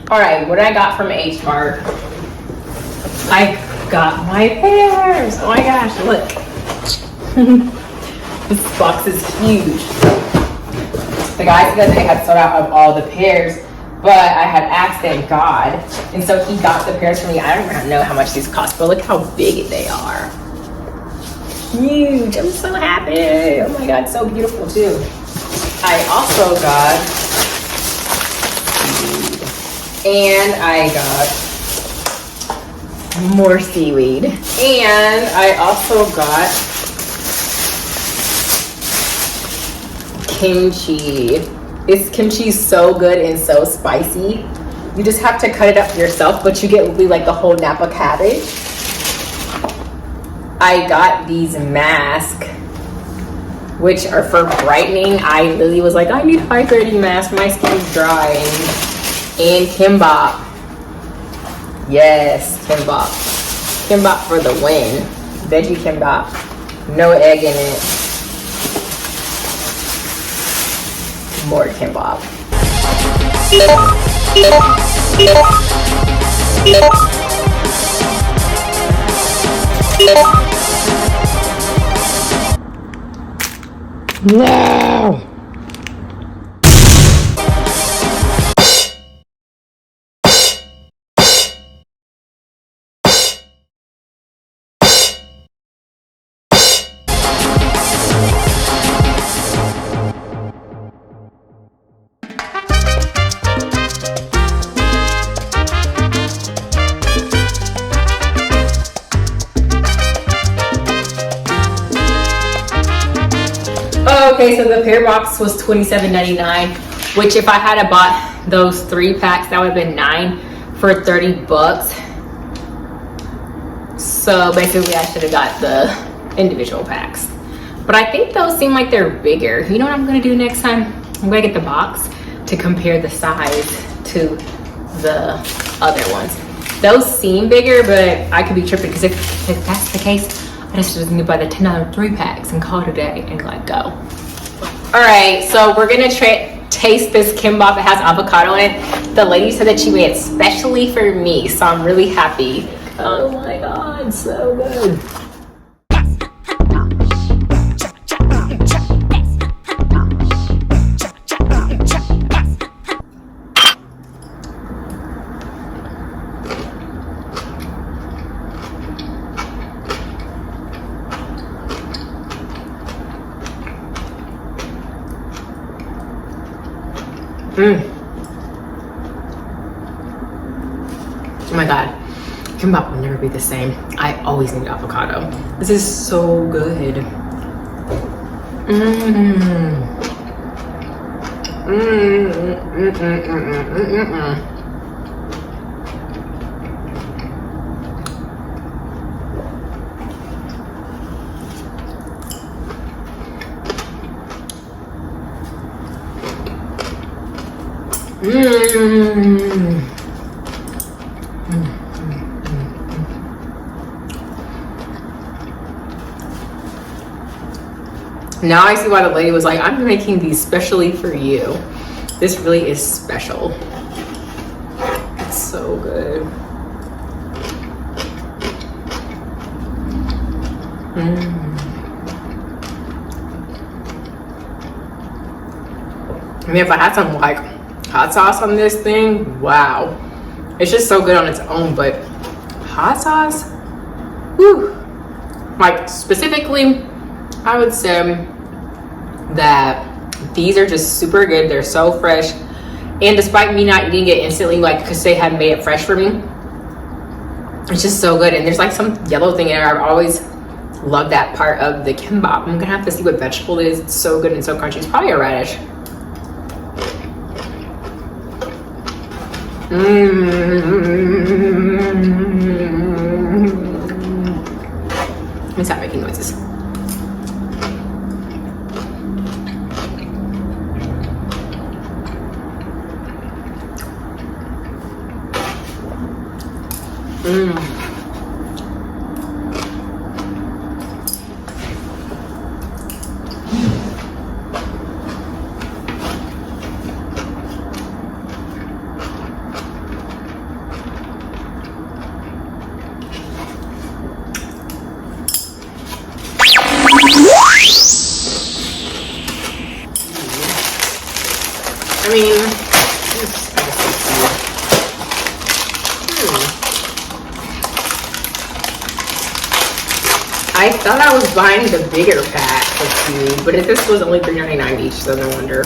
All right, what I got from H-Mart. I got my pears. Oh my gosh, look. This box is huge. The guy said that they had sold out of all the pears, but I had asked, thank God. And so he got the pears for me. I don't know how much these cost, but look how big they are. Huge. I'm so happy. Oh my God, so beautiful too. I also got seaweed. And I got more seaweed. And I also got kimchi. This kimchi is so good and so spicy. You just have to cut it up yourself, but you get like the whole Napa cabbage. I got these masks, which are for brightening. I literally was like, I need hydrating mask. My skin's dry. And kimbap. Yes, kimbap. Kimbap for the win. Veggie kimbap. No egg in it. More kimbap. No! Okay, so the pear box was $27.99, which if I had bought those 3 packs, that would have been 9 for 30 bucks. So basically I should have got the individual packs. But I think those seem like they're bigger. You know what I'm gonna do next time? I'm gonna get the box to compare the size to the other ones. Those seem bigger, but I could be tripping, because if that's the case, I just need to buy the $10 3 packs and call it a day and let go. All right, so we're gonna taste this kimbap. It has avocado in it. The lady said that she made it specially for me, so I'm really happy. Oh my God, so good. Oh my God, kimbap will never be the same. I always need avocado. This is so good. Now I see why the lady was like, I'm making these specially for you. This really is special. It's so good. I mean, if I had some like hot sauce on this thing, wow. It's just so good on its own, but hot sauce, whew. Like specifically, I would say that these are just super good. They're so fresh, and despite me not eating it instantly, like because they had made it fresh for me, it's just so good. And there's like some yellow thing in there. I've always loved that part of the kimbap. I'm gonna have to see what vegetable it is. It's so good and so crunchy. It's probably a radish. Let me stop making noises. I thought I was buying the bigger pack of seaweed, but if this was only $3.99 each, so no wonder.